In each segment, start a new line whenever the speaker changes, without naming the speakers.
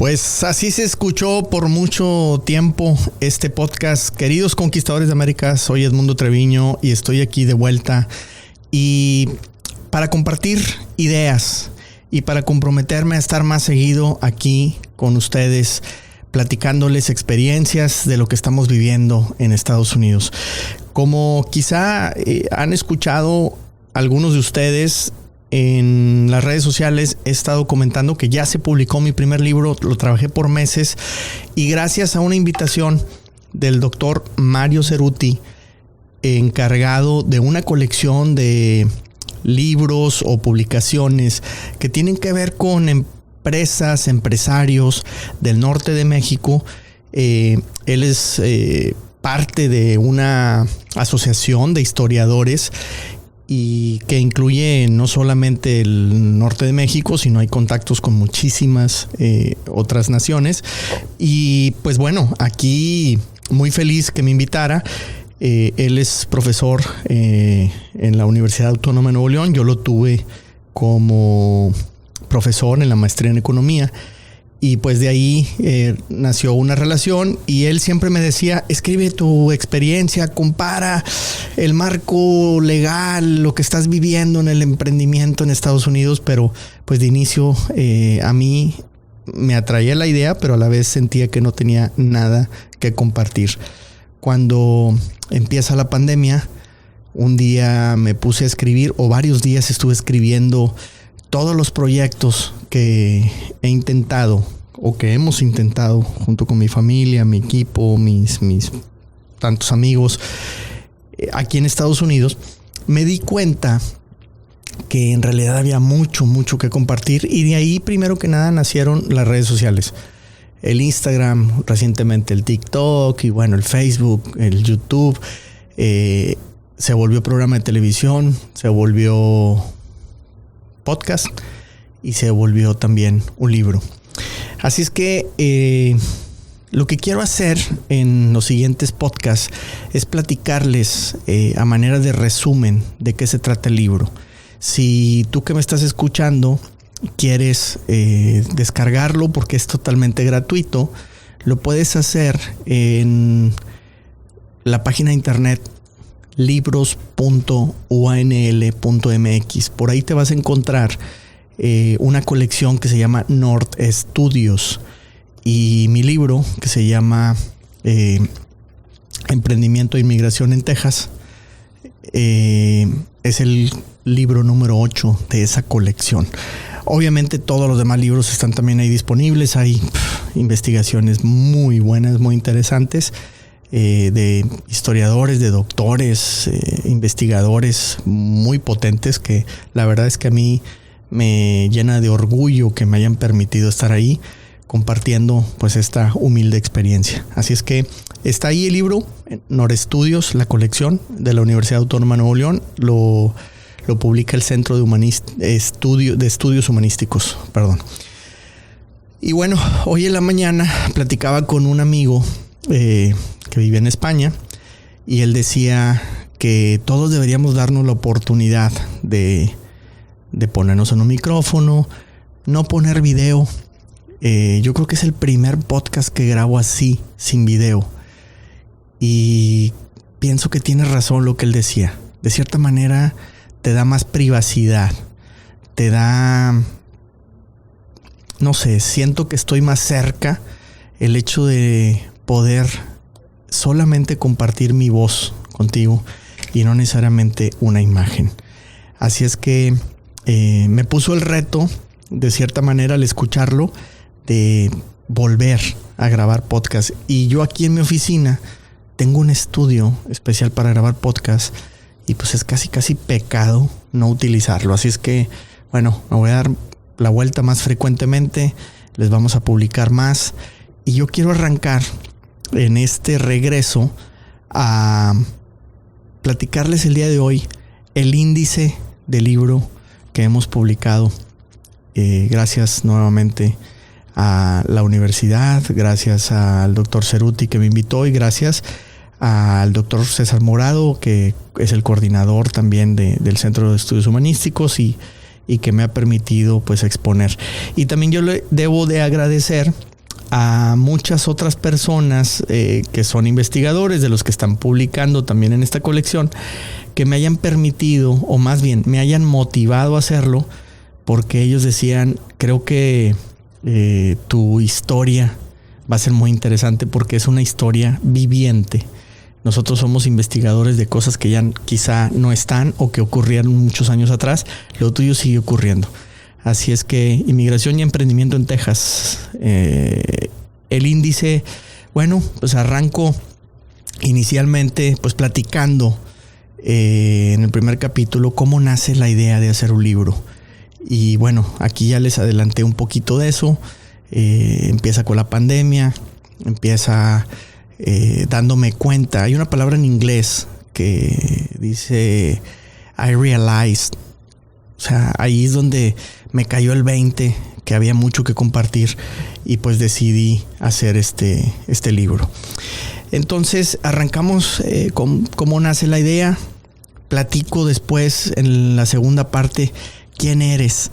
Pues así se escuchó por mucho tiempo este podcast. Queridos conquistadores de América, soy Edmundo Treviño y estoy aquí de vuelta y para compartir ideas y para comprometerme a estar más seguido aquí con ustedes, platicándoles experiencias de lo que estamos viviendo en Estados Unidos. Como quizá han escuchado algunos de ustedes en las redes sociales, he estado comentando que ya se publicó mi primer libro, lo trabajé por meses y gracias a una invitación del doctor Mario Ceruti, encargado de una colección de libros o publicaciones que tienen que ver con empresas, empresarios del norte de México. Él es parte de una asociación de historiadores y que incluye no solamente el norte de México, sino hay contactos con muchísimas otras naciones. Y pues bueno, aquí muy feliz que me invitara. Él es profesor en la Universidad Autónoma de Nuevo León. Yo lo tuve como profesor en la maestría en economía. Y pues de ahí nació una relación y él siempre me decía, escribe tu experiencia, compara el marco legal, lo que estás viviendo en el emprendimiento en Estados Unidos, pero pues de inicio a mí me atraía la idea, pero a la vez sentía que no tenía nada que compartir. Cuando empieza la pandemia, un día me puse a escribir, o varios días estuve escribiendo todos los proyectos que he intentado o que hemos intentado junto con mi familia, mi equipo, mis tantos amigos aquí en Estados Unidos, me di cuenta que en realidad había mucho que compartir y de ahí primero que nada nacieron las redes sociales. El Instagram, recientemente el TikTok y bueno, el Facebook, el YouTube, se volvió programa de televisión, se volvió podcast y se volvió también un libro. Así es que lo que quiero hacer en los siguientes podcasts es platicarles a manera de resumen de qué se trata el libro. Si tú que me estás escuchando quieres descargarlo porque es totalmente gratuito, lo puedes hacer en la página de internet libros.unl.mx. Por ahí te vas a encontrar una colección que se llama North Studios y mi libro que se llama Emprendimiento e Inmigración en Texas es el libro número 8 de esa colección. Obviamente todos los demás libros están también ahí disponibles. Hay investigaciones muy buenas, muy interesantes de historiadores, de doctores, investigadores muy potentes que la verdad es que a mí me llena de orgullo que me hayan permitido estar ahí compartiendo pues esta humilde experiencia. Así es que está ahí el libro, North Studios, la colección de la Universidad Autónoma de Nuevo León. Lo publica el Centro de Estudios Humanísticos. Y bueno, hoy en la mañana platicaba con un amigo que vive en España y él decía que todos deberíamos darnos la oportunidad de ponernos en un micrófono, no poner video. Yo creo que es el primer podcast que grabo así, sin video. Y pienso que tiene razón lo que él decía. De cierta manera te da más privacidad, te da, no sé, siento que estoy más cerca, el hecho de poder solamente compartir mi voz contigo y no necesariamente una imagen. Así es que me puso el reto, de cierta manera, al escucharlo, de volver a grabar podcast. Y yo aquí en mi oficina tengo un estudio especial para grabar podcast y pues es casi pecado no utilizarlo. Así es que, bueno, me voy a dar la vuelta más frecuentemente, les vamos a publicar más y yo quiero arrancar en este regreso a platicarles el día de hoy el índice del libro que hemos publicado. Gracias nuevamente a la universidad, gracias al doctor Ceruti que me invitó y gracias al doctor César Morado, que es el coordinador también del Centro de Estudios Humanísticos y que me ha permitido pues exponer. Y también yo le debo de agradecer a muchas otras personas que son investigadores, de los que están publicando también en esta colección, que me hayan permitido, o más bien me hayan motivado a hacerlo, porque ellos decían, creo que tu historia va a ser muy interesante porque es una historia viviente. Nosotros somos investigadores de cosas que ya quizá no están o que ocurrieron muchos años atrás. Lo tuyo sigue ocurriendo. Así es que inmigración y emprendimiento en Texas. El índice, bueno, pues arranco inicialmente pues platicando en el primer capítulo cómo nace la idea de hacer un libro. Y bueno, aquí ya les adelanté un poquito de eso. Empieza con la pandemia, empieza dándome cuenta. Hay una palabra en inglés que dice I realized. O sea, ahí es donde me cayó el 20, que había mucho que compartir y pues decidí hacer este libro. Entonces arrancamos con cómo nace la idea. Platico después en la segunda parte quién eres.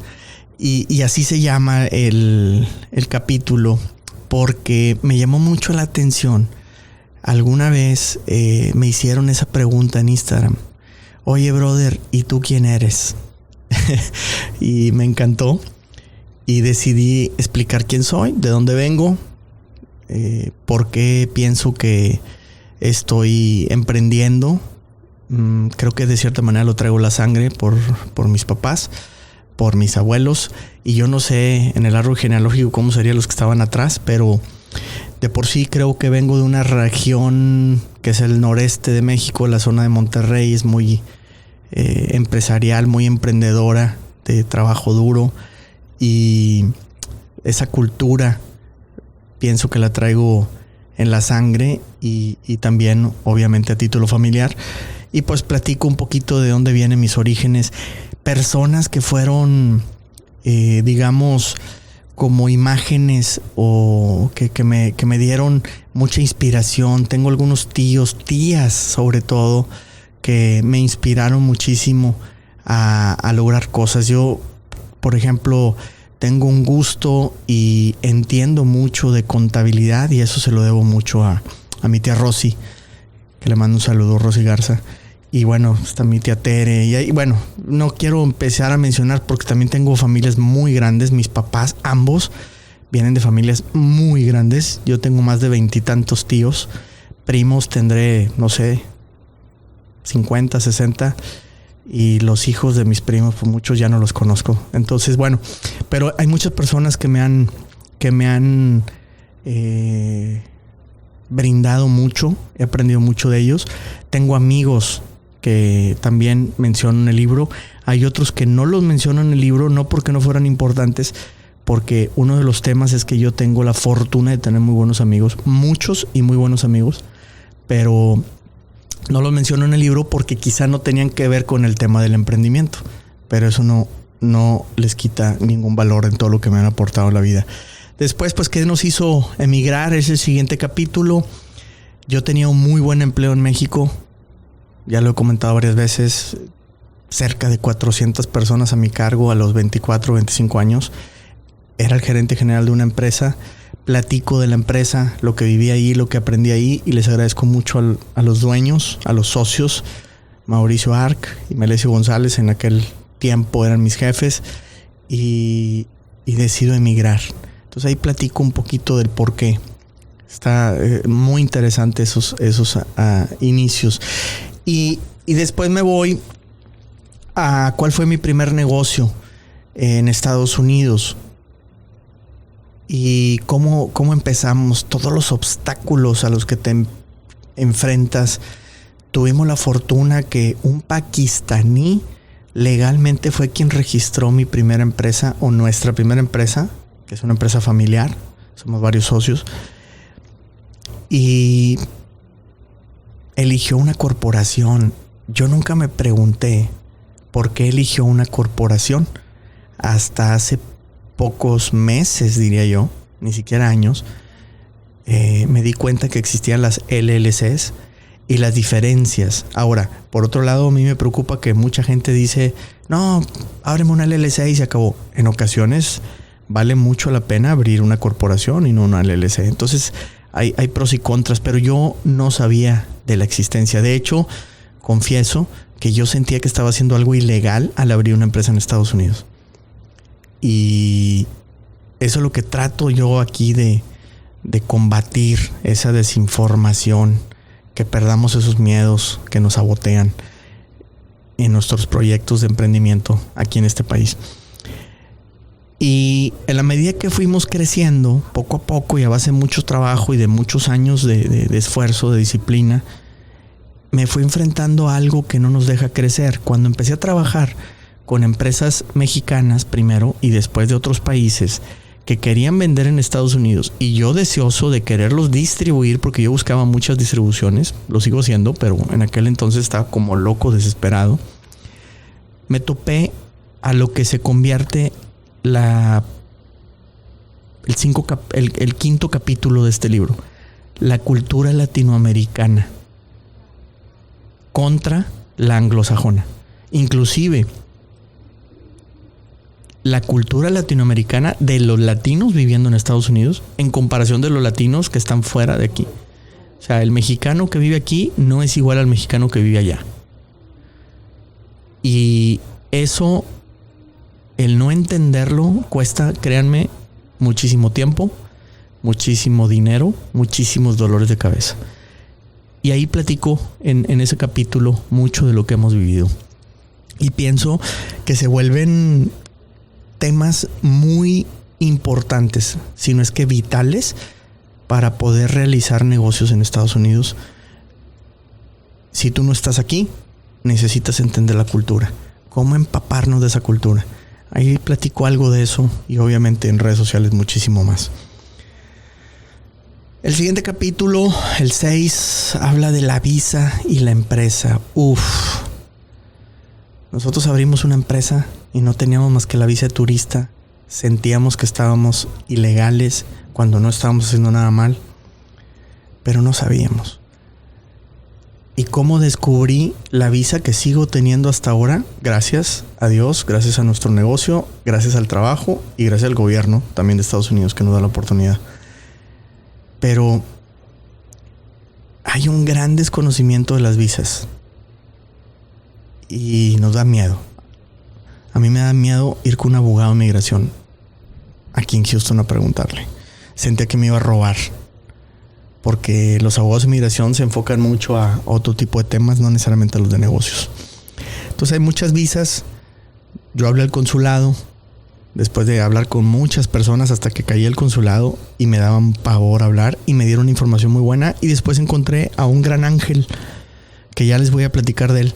Y así se llama el capítulo porque me llamó mucho la atención. Alguna vez me hicieron esa pregunta en Instagram. Oye, brother, ¿y tú quién eres? Y me encantó. Y decidí explicar quién soy, de dónde vengo, por qué pienso que estoy emprendiendo. Creo que de cierta manera lo traigo la sangre por mis papás, por mis abuelos. Y yo no sé en el árbol genealógico cómo serían los que estaban atrás, pero de por sí creo que vengo de una región que es el noreste de México. La zona de Monterrey es muy empresarial, muy emprendedora, de trabajo duro. Y esa cultura pienso que la traigo en la sangre y también obviamente a título familiar. Y pues platico un poquito de dónde vienen mis orígenes. Personas que fueron, digamos, como imágenes o que me dieron mucha inspiración. Tengo algunos tías sobre todo, que me inspiraron muchísimo a lograr cosas. Yo, por ejemplo, tengo un gusto y entiendo mucho de contabilidad y eso se lo debo mucho a mi tía Rosy, que le mando un saludo, Rosy Garza. Y bueno, está mi tía Tere. Y bueno, no quiero empezar a mencionar porque también tengo familias muy grandes. Mis papás, ambos, vienen de familias muy grandes. Yo tengo más de 20 y tantos tíos. Primos tendré, no sé, 50, 60. Y los hijos de mis primos, pues muchos ya no los conozco. Entonces, bueno, pero hay muchas personas que me han brindado mucho. He aprendido mucho de ellos. Tengo amigos que también menciono en el libro. Hay otros que no los menciono en el libro, no porque no fueran importantes, porque uno de los temas es que yo tengo la fortuna de tener muy buenos amigos, muchos y muy buenos amigos, pero no los menciono en el libro porque quizá no tenían que ver con el tema del emprendimiento, pero eso no les quita ningún valor en todo lo que me han aportado en la vida. Después, pues, ¿qué nos hizo emigrar? Es el siguiente capítulo. Yo tenía un muy buen empleo en México. Ya lo he comentado varias veces. Cerca de 400 personas a mi cargo a los 24, 25 años. Era el gerente general de una empresa. Platico de la empresa, lo que viví ahí, lo que aprendí ahí. Y les agradezco mucho a los dueños, a los socios. Mauricio Arc y Melesio González en aquel tiempo eran mis jefes. Y decido emigrar. Entonces ahí platico un poquito del por qué. Está muy interesante esos inicios. Y después me voy a cuál fue mi primer negocio en Estados Unidos. Y cómo empezamos, todos los obstáculos a los que te enfrentas. Tuvimos la fortuna que un pakistaní legalmente fue quien registró mi primera empresa o nuestra primera empresa, que es una empresa familiar. Somos varios socios. Y eligió una corporación. Yo nunca me pregunté por qué eligió una corporación. Hasta hace pocos meses, diría yo, ni siquiera años, me di cuenta que existían las LLCs y las diferencias. Ahora, por otro lado, a mí me preocupa que mucha gente dice, no, ábreme una LLC y se acabó. En ocasiones vale mucho la pena abrir una corporación y no una LLC. Entonces hay pros y contras, pero yo no sabía de la existencia. De hecho, confieso que yo sentía que estaba haciendo algo ilegal al abrir una empresa en Estados Unidos. Y eso es lo que trato yo aquí de combatir, esa desinformación, que perdamos esos miedos que nos sabotean en nuestros proyectos de emprendimiento aquí en este país. Y en la medida que fuimos creciendo, poco a poco y a base de mucho trabajo y de muchos años de esfuerzo, de disciplina, me fui enfrentando a algo que no nos deja crecer. Cuando empecé a trabajar con empresas mexicanas primero y después de otros países que querían vender en Estados Unidos, y yo deseoso de quererlos distribuir porque yo buscaba muchas distribuciones, lo sigo haciendo, pero en aquel entonces estaba como loco, desesperado, me topé a lo que se convierte el quinto capítulo de este libro: la cultura latinoamericana contra la anglosajona. Inclusive la cultura latinoamericana de los latinos viviendo en Estados Unidos en comparación de los latinos que están fuera de aquí. O sea, el mexicano que vive aquí no es igual al mexicano que vive allá. Y eso, el no entenderlo, cuesta, créanme, muchísimo tiempo, muchísimo dinero, muchísimos dolores de cabeza. Y ahí platico en ese capítulo mucho de lo que hemos vivido. Y pienso que se vuelven temas muy importantes, si no es que vitales, para poder realizar negocios en Estados Unidos. Si tú no estás aquí, necesitas entender la cultura, cómo empaparnos de esa cultura. Ahí platico algo de eso y obviamente en redes sociales muchísimo más. El siguiente capítulo, el 6, habla de la visa y la empresa. Nosotros abrimos una empresa y no teníamos más que la visa de turista. Sentíamos que estábamos ilegales cuando no estábamos haciendo nada mal, pero no sabíamos. ¿Y cómo descubrí la visa que sigo teniendo hasta ahora? Gracias a Dios, gracias a nuestro negocio, gracias al trabajo y gracias al gobierno también de Estados Unidos que nos da la oportunidad. Pero hay un gran desconocimiento de las visas y nos da miedo. A mí me da miedo ir con un abogado de migración aquí en Houston a preguntarle. Sentía que me iba a robar, porque los abogados de migración se enfocan mucho a otro tipo de temas, no necesariamente a los de negocios. Entonces hay muchas visas. Yo hablé al consulado, después de hablar con muchas personas hasta que caí al consulado y me daban pavor hablar y me dieron información muy buena. Y después encontré a un gran ángel que ya les voy a platicar de él.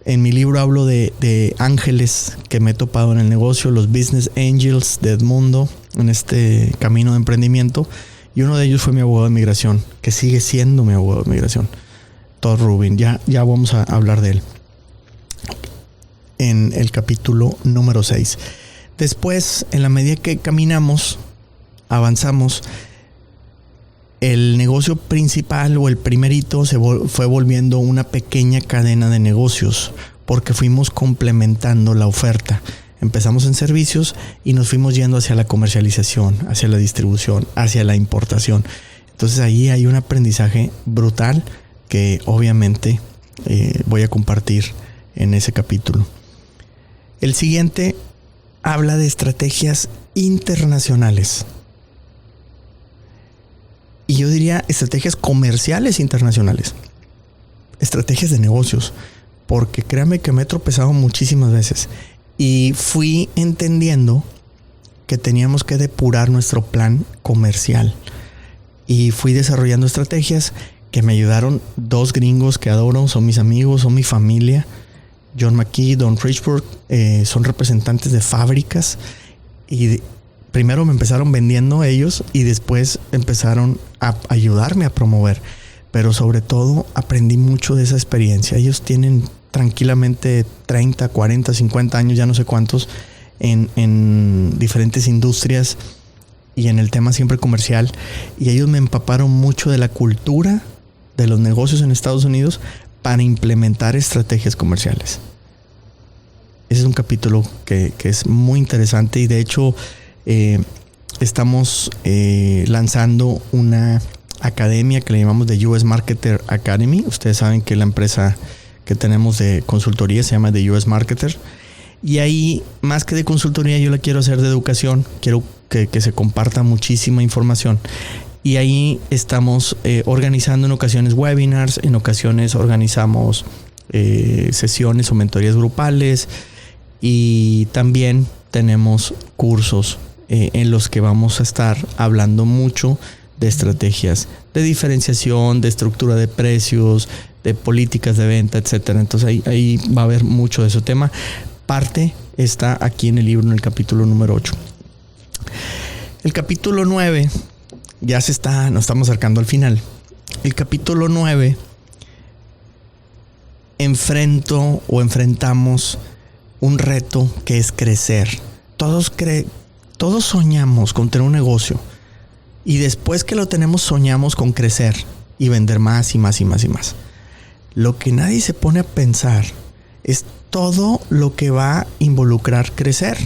En mi libro hablo de ángeles que me he topado en el negocio, los business angels de Edmundo, en este camino de emprendimiento. Y uno de ellos fue mi abogado de migración, que sigue siendo mi abogado de migración, Todd Rubin. Ya vamos a hablar de él en el capítulo número 6. Después, en la medida que caminamos, avanzamos, el negocio principal o el primerito se fue volviendo una pequeña cadena de negocios porque fuimos complementando la oferta. Empezamos en servicios y nos fuimos yendo hacia la comercialización, hacia la distribución, hacia la importación. Entonces ahí hay un aprendizaje brutal que obviamente voy a compartir en ese capítulo. El siguiente habla de estrategias internacionales. Y yo diría estrategias comerciales internacionales. Estrategias de negocios. Porque créanme que me he tropezado muchísimas veces. Y fui entendiendo que teníamos que depurar nuestro plan comercial. Y fui desarrollando estrategias que me ayudaron. 2 gringos que adoro, son mis amigos, son mi familia. John McKee, Don Richburg, son representantes de fábricas. Y primero me empezaron vendiendo ellos y después empezaron a ayudarme a promover. Pero sobre todo aprendí mucho de esa experiencia. Ellos tienen tranquilamente 30, 40, 50 años, ya no sé cuántos, en diferentes industrias y en el tema siempre comercial. Y ellos me empaparon mucho de la cultura de los negocios en Estados Unidos para implementar estrategias comerciales. Ese es un capítulo que es muy interesante y de hecho estamos lanzando una academia que le llamamos The US Marketer Academy. Ustedes saben que la empresa que tenemos de consultoría se llama The US Marketer. Y ahí, más que de consultoría, yo la quiero hacer de educación. Quiero que se comparta muchísima información. Y ahí estamos organizando en ocasiones webinars, en ocasiones organizamos sesiones o mentorías grupales. Y también tenemos cursos en los que vamos a estar hablando mucho de estrategias de diferenciación, de estructura de precios, de políticas de venta, etcétera. Entonces ahí va a haber mucho de ese tema. Parte está aquí en el libro, en el capítulo número 8. El capítulo 9 nos estamos acercando al final. El capítulo 9 enfrentamos un reto que es crecer. Todos soñamos con tener un negocio y después que lo tenemos soñamos con crecer y vender más y más y más y más. Lo que nadie se pone a pensar es todo lo que va a involucrar crecer.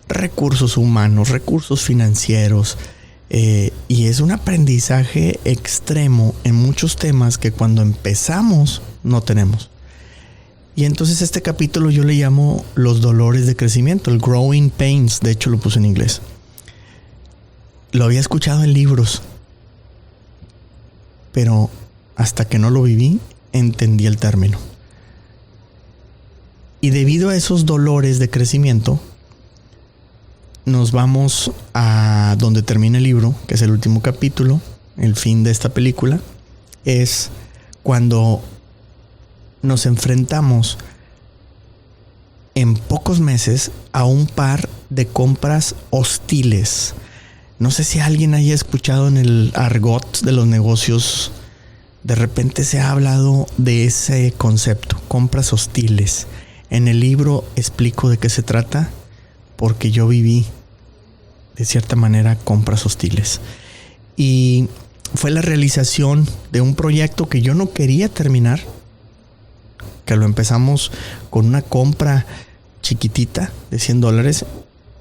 Recursos humanos, recursos financieros, y es un aprendizaje extremo en muchos temas que cuando empezamos no tenemos. Y entonces este capítulo yo le llamo los dolores de crecimiento, el growing pains. De hecho lo puse en inglés. Lo había escuchado en libros, pero hasta que no lo viví entendí el término. Y debido a esos dolores de crecimiento, nos vamos a donde termina el libro, que es el último capítulo, el fin de esta película, es cuando nos enfrentamos en pocos meses a un par de compras hostiles. No sé si alguien haya escuchado en el argot de los negocios, de repente se ha hablado de ese concepto, compras hostiles. En el libro explico de qué se trata, porque yo viví de cierta manera compras hostiles. Y fue la realización de un proyecto que yo no quería terminar, que lo empezamos con una compra chiquitita de $100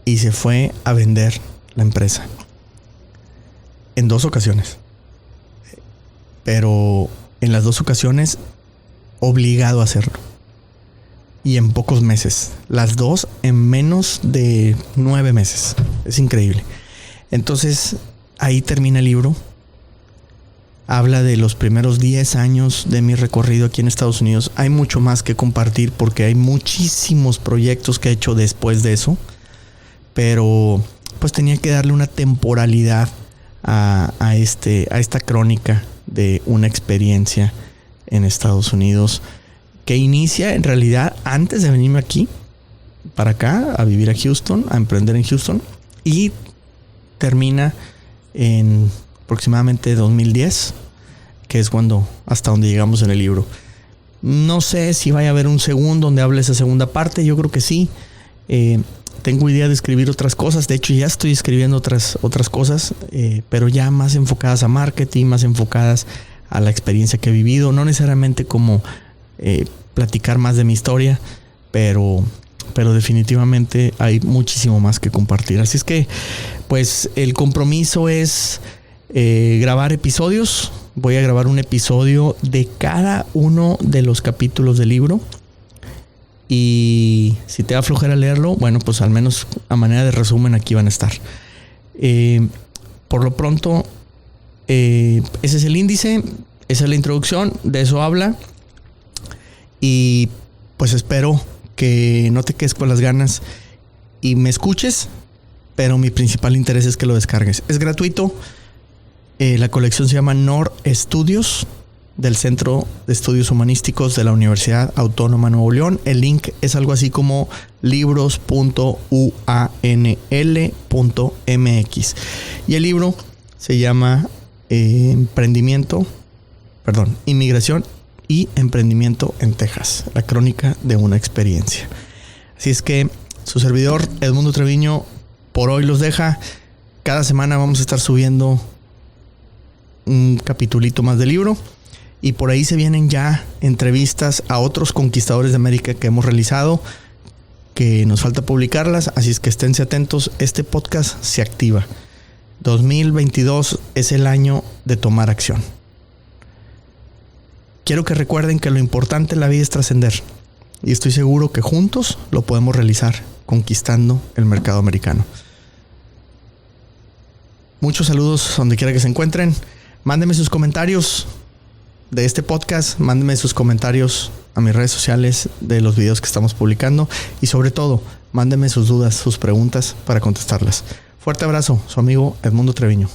y se fue a vender la empresa. En 2 ocasiones. Pero en las 2 ocasiones obligado a hacerlo. Y en pocos meses. Las 2 en menos de 9 meses. Es increíble. Entonces, ahí termina el libro. Habla de los primeros 10 años de mi recorrido aquí en Estados Unidos. Hay mucho más que compartir porque hay muchísimos proyectos que he hecho después de eso. Pero pues tenía que darle una temporalidad a esta crónica de una experiencia en Estados Unidos que inicia en realidad antes de venirme aquí, para acá, a vivir a Houston, a emprender en Houston, y termina en aproximadamente 2010, que es hasta donde llegamos en el libro. No sé si vaya a haber un segundo donde hable esa segunda parte, yo creo que sí. Tengo idea de escribir otras cosas, de hecho ya estoy escribiendo otras cosas, pero ya más enfocadas a marketing, más enfocadas a la experiencia que he vivido, no necesariamente como platicar más de mi historia, pero definitivamente hay muchísimo más que compartir. Así es que pues el compromiso es grabar episodios. Voy a grabar un episodio de cada uno de los capítulos del libro. Y si te da flojera leerlo, bueno, pues al menos a manera de resumen aquí van a estar. Por lo pronto, ese es el índice, esa es la introducción, de eso habla. Y pues espero que no te quedes con las ganas y me escuches, pero mi principal interés es que lo descargues. Es gratuito. La colección se llama NOR Estudios, del Centro de Estudios Humanísticos de la Universidad Autónoma de Nuevo León. El link es algo así como libros.uanl.mx. Y el libro se llama Inmigración y Emprendimiento en Texas, la crónica de una experiencia. Así es que su servidor Edmundo Treviño por hoy los deja. Cada semana vamos a estar subiendo un capitulito más del libro. Y por ahí se vienen ya entrevistas a otros conquistadores de América que hemos realizado. que nos falta publicarlas, así es que esténse atentos. Este podcast se activa. 2022 es el año de tomar acción. Quiero que recuerden que lo importante en la vida es trascender. Y estoy seguro que juntos lo podemos realizar conquistando el mercado americano. Muchos saludos donde quiera que se encuentren. Mándenme sus comentarios de este podcast. Mándenme sus comentarios a mis redes sociales de los videos que estamos publicando. Y sobre todo, mándenme sus dudas, sus preguntas para contestarlas. Fuerte abrazo, su amigo Edmundo Treviño.